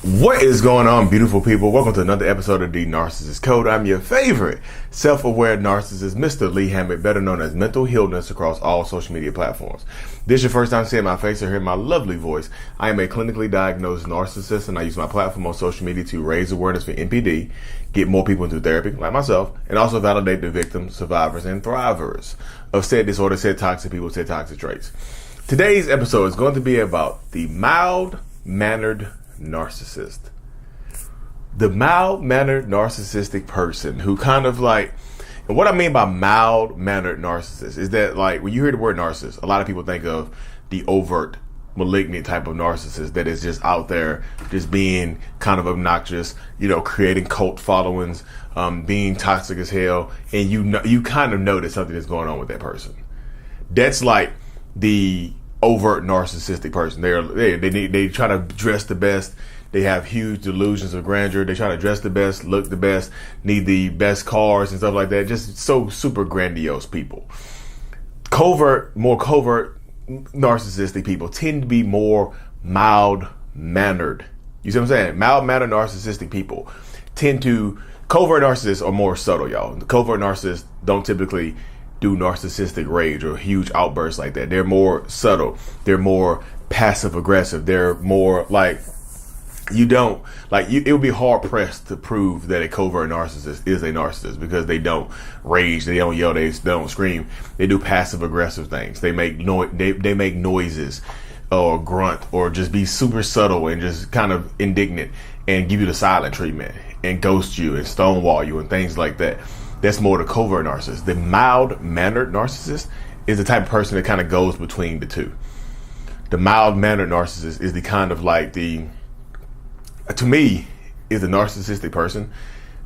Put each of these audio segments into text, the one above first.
What is going on, beautiful people? Welcome to another episode of The Narcissist Code. I'm your favorite self-aware narcissist, Mr. Lee Hammett, better known as Mental Healness across all social media platforms. This is your first time seeing my face or hearing my lovely voice. I am a clinically diagnosed narcissist, and I use my platform on social media to raise awareness for NPD, get more people into therapy, like myself, and also validate the victims, survivors, and thrivers of said disorder, said toxic people, said toxic traits. Today's episode is going to be about the mild-mannered narcissist. The mild-mannered narcissistic person who kind of like, and what I mean by mild-mannered narcissist is that, like, when you hear the word narcissist, a lot of people think of the overt, malignant type of narcissist that is just out there, just being kind of obnoxious, creating cult followings, being toxic as hell, and you kind of know that something is going on with that person. That's like the overt narcissistic person. They try to dress the best. They have huge delusions of grandeur. They try to dress the best, look the best, need the best cars and stuff like that. Just so super grandiose people. More covert narcissistic people tend to be more mild-mannered. You see what I'm saying? Mild-mannered narcissistic people covert narcissists are more subtle, y'all. The covert narcissists don't typically do narcissistic rage or huge outbursts like that. They're more subtle. They're more passive aggressive. They're more like, it would be hard pressed to prove that a covert narcissist is a narcissist because they don't rage, they don't yell, they don't scream. They do passive aggressive things. They make they make noises or grunt or just be super subtle and just kind of indignant and give you the silent treatment and ghost you and stonewall you and things like that. That's more the covert narcissist. The mild-mannered narcissist is the type of person that kind of goes between the two. The mild-mannered narcissist is the kind of like to me, is the narcissistic person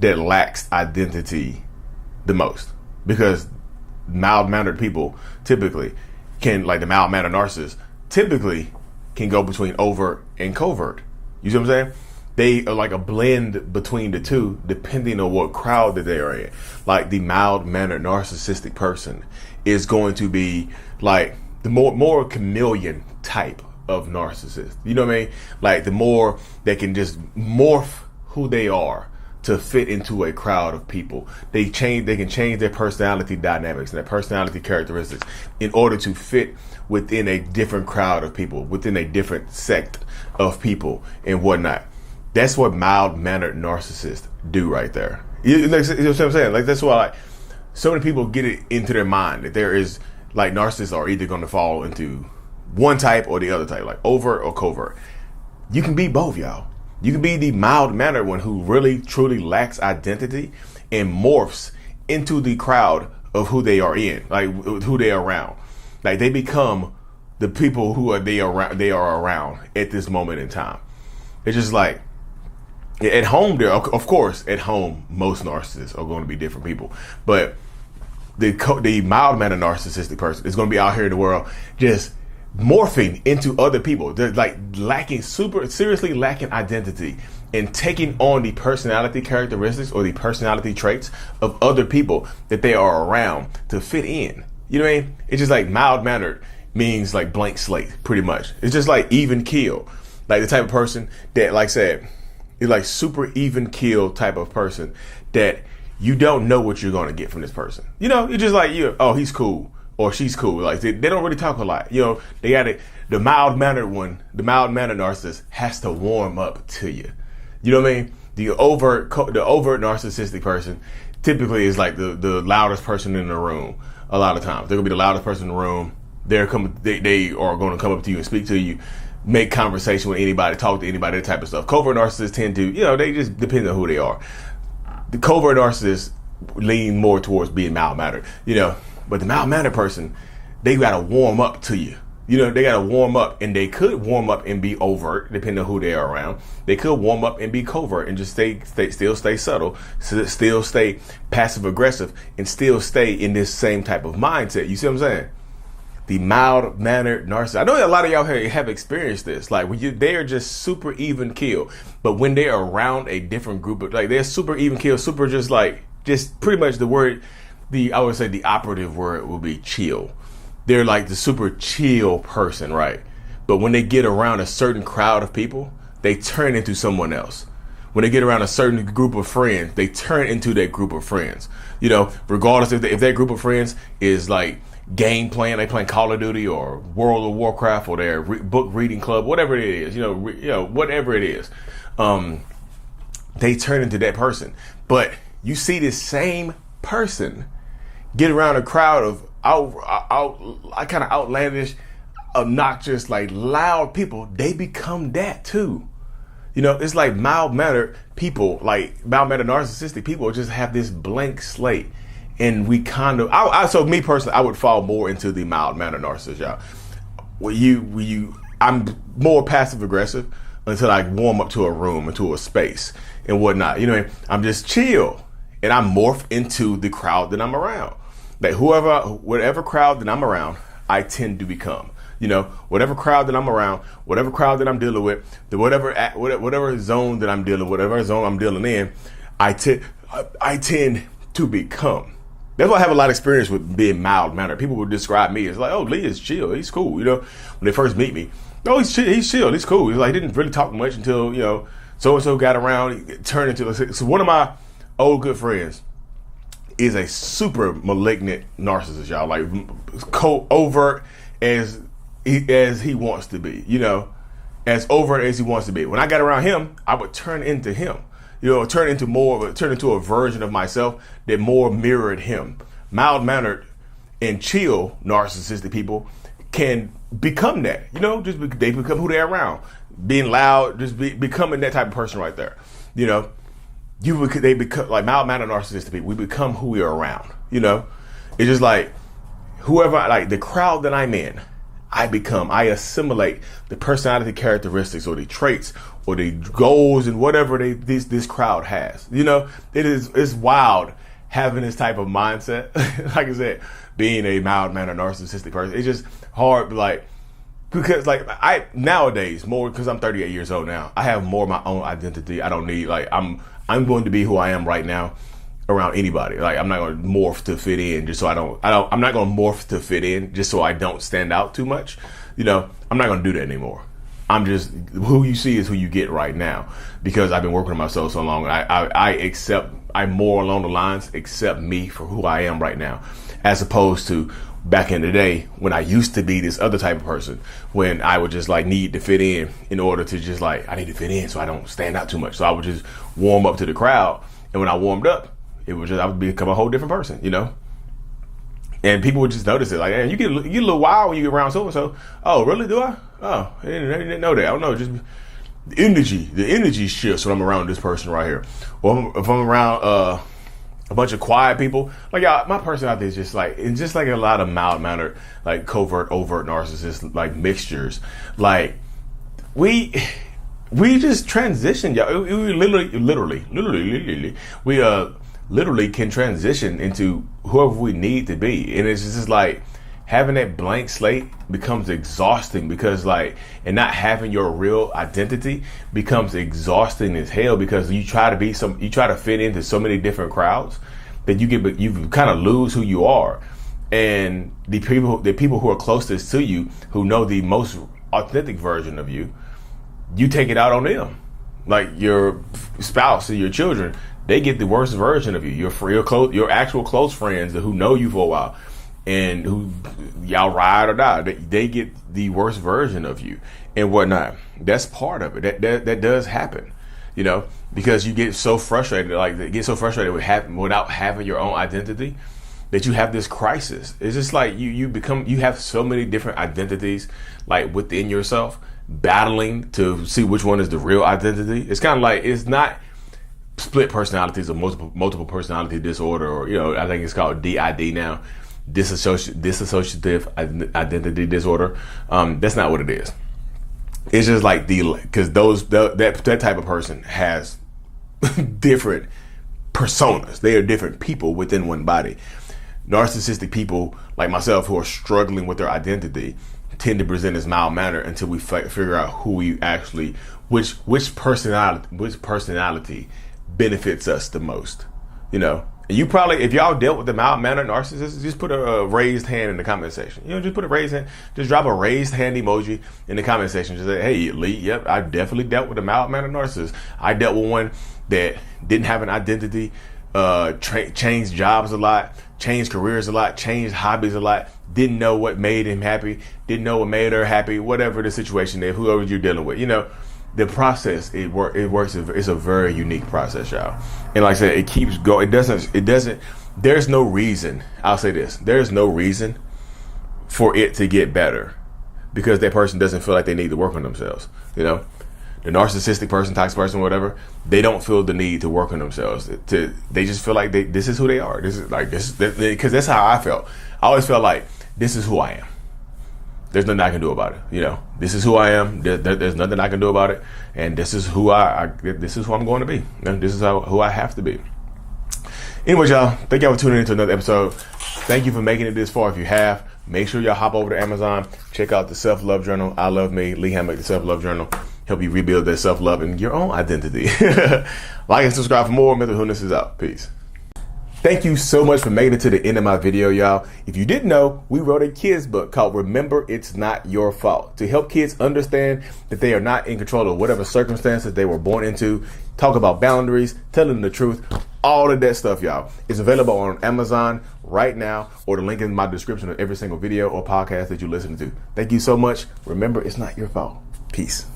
that lacks identity the most. Because mild-mannered people typically the mild-mannered narcissist typically can go between overt and covert. You see what I'm saying? They are like a blend between the two, depending on what crowd that they are in. Like the mild-mannered narcissistic person is going to be like the more chameleon type of narcissist. You know what I mean? Like the more they can just morph who they are to fit into a crowd of people. They can change their personality dynamics and their personality characteristics in order to fit within a different crowd of people, within a different sect of people and whatnot. That's what mild-mannered narcissists do right there. You know what I'm saying? Like, that's why so many people get it into their mind that there is, like, narcissists are either going to fall into one type or the other type, like overt or covert. You can be both, y'all. You can be the mild-mannered one who really, truly lacks identity and morphs into the crowd of who they are in, like who they are around. Like, they become the people they are around at this moment in time. It's just like, at home, of course, at home, most narcissists are going to be different people. But the mild-mannered narcissistic person is going to be out here in the world just morphing into other people. They're like seriously lacking identity and taking on the personality characteristics or the personality traits of other people that they are around to fit in. You know what I mean? It's just like mild-mannered means like blank slate, pretty much. It's just like even keel. Like the type of person that, like I said, is like super even keel type of person that you don't know what you're going to get from this person. You're just like, oh, he's cool or she's cool. Like they don't really talk a lot. They got it. The mild-mannered one, the mild-mannered narcissist has to warm up to you. You know what I mean? The overt narcissistic person typically is like the loudest person in the room. A lot of times they're gonna be the loudest person in the room. They are going to come up to you and speak to you, make conversation with anybody, talk to anybody, that type of stuff. Covert narcissists tend to, they just depend on who they are. The covert narcissists lean more towards being mild-mannered, but the mild-mannered person, they got to warm up to you. They got to warm up, and they could warm up and be overt, depending on who they are around. They could warm up and be covert and just still stay subtle, still stay passive-aggressive, and still stay in this same type of mindset. You see what I'm saying? The mild-mannered narcissist. I know a lot of y'all have experienced this. Like, they are just super even keel, but when they're around a different group of, like, they're super even keel, super just pretty much I would say the operative word will be chill. They're like the super chill person, right? But when they get around a certain crowd of people, they turn into someone else. When they get around a certain group of friends, they turn into that group of friends. You know, regardless if that group of friends is like game playing, they playing Call of Duty or World of Warcraft or their book reading club, whatever it is, whatever it is, they turn into that person. But you see this same person get around a crowd of kind of outlandish, obnoxious, like loud people, they become that too. You know, it's like mild-mannered people, like mild-mannered narcissistic people just have this blank slate. And we kind of, so me personally, I would fall more into the mild-mannered narcissist, y'all. I'm more passive-aggressive until I warm up to a room, into a space and whatnot. You know, I'm just chill and I morph into the crowd that I'm around. Like whatever crowd that I'm around, I tend to become. You know, whatever crowd that I'm around, whatever crowd that I'm dealing with, whatever zone that I'm dealing, whatever zone I'm dealing in, I tend to become. That's why I have a lot of experience with being mild-mannered. People would describe me as like, oh, Lee is chill, he's cool. You know, when they first meet me, oh, he's chill, he's cool. He's like, didn't really talk much until, you know, so-and-so got around, he turned into, so one of my old good friends is a super malignant narcissist, y'all, like overt as he wants to be, you know, as overt as he wants to be. When I got around him, I would turn into him, you know, turn into a version of myself that more mirrored him. Mild-mannered and chill narcissistic people can become that, you know, they become who they're around. Being loud, becoming that type of person right there, you know. They become like mild-mannered narcissistic people. We become who we are around, you know. It's just like whoever, like the crowd that I'm in, I assimilate the personality characteristics or the traits or the goals and whatever this crowd has. You know, it's wild having this type of mindset. Like I said, being a mild-mannered narcissistic person, it's just hard, like, because like nowadays more, because I'm 38 years old now, I have more of my own identity. I don't need, like, I'm going to be who I am right now around anybody. Like, I'm not going to morph to fit in just so I'm not going to morph to fit in just so I don't stand out too much. You know, I'm not going to do that anymore. I'm just, who you see is who you get right now, because I've been working on myself so long. I'm more along the lines, accept me for who I am right now, as opposed to back in the day when I used to be this other type of person, when I would just like need to fit in order to just like, I need to fit in so I don't stand out too much. So I would just warm up to the crowd. And when I warmed up, I would become a whole different person, you know? And people would just notice it. Like, hey, you get a little wild when you get around so-and-so. Oh, really? Do I? Oh, I didn't know that. I don't know. Just the energy shifts when I'm around this person right here. Or if I'm around a bunch of quiet people, like, y'all, my personality is just like a lot of mild-mannered, like covert, overt narcissists, like mixtures. Like, we just transition, y'all. We literally can transition into whoever we need to be. And it's just like having that blank slate becomes exhausting, because like, and not having your real identity becomes exhausting as hell, because you try to fit into so many different crowds that you kind of lose who you are. And the people who are closest to you, who know the most authentic version of you, you take it out on them. Like your spouse and your children, they get the worst version of you. Your actual close friends who know you for a while and who y'all ride or die, they get the worst version of you and whatnot. That's part of it. That does happen, you know, because you get so frustrated, without having your own identity, that you have this crisis. It's just like you have so many different identities, like within yourself, battling to see which one is the real identity. It's kind of like, it's not split personalities or multiple personality disorder, or, you know, I think it's called DID now, dissociative identity disorder. That's not what it is. It's just like because that type of person has different personas. They are different people within one body. Narcissistic people like myself who are struggling with their identity tend to present as mild-mannered until we figure out who we actually, which personality benefits us the most, you know. And you probably, if y'all dealt with the mild-mannered narcissist, just put a raised hand in the comment section. Just put a raised hand. Just drop a raised hand emoji in the comment section. Just say, hey, Lee, yep, I definitely dealt with a mild-mannered narcissist. I dealt with one that didn't have an identity, changed jobs a lot, changed careers a lot, changed hobbies a lot, didn't know what made him happy, didn't know what made her happy, whatever the situation is, whoever you're dealing with. The process, it works. It's a very unique process, y'all. And like I said, it keeps going. It doesn't, there's no reason, I'll say this, there's no reason for it to get better because that person doesn't feel like they need to work on themselves. The narcissistic person, toxic person, whatever, they don't feel the need to work on themselves. They just feel like this is who they are. Because that's how I felt. I always felt like this is who I am. There's nothing I can do about it. This is who I am. There's nothing I can do about it. And this is who this is who I'm going to be. And this is who I have to be. Anyway, y'all, thank y'all for tuning into another episode. Thank you for making it this far. If you have, make sure y'all hop over to Amazon, check out the Self-Love Journal. I Love Me, Lee Hammock, the Self-Love Journal. Help you rebuild that self-love and your own identity. Like and subscribe for more. Mental Wholeness is out. Peace. Thank you so much for making it to the end of my video, y'all. If you didn't know, we wrote a kids book called Remember It's Not Your Fault to help kids understand that they are not in control of whatever circumstances they were born into, talk about boundaries, tell them the truth, all of that stuff, y'all. It's available on Amazon right now, or the link in my description of every single video or podcast that you listen to. Thank you so much. Remember, it's not your fault. Peace.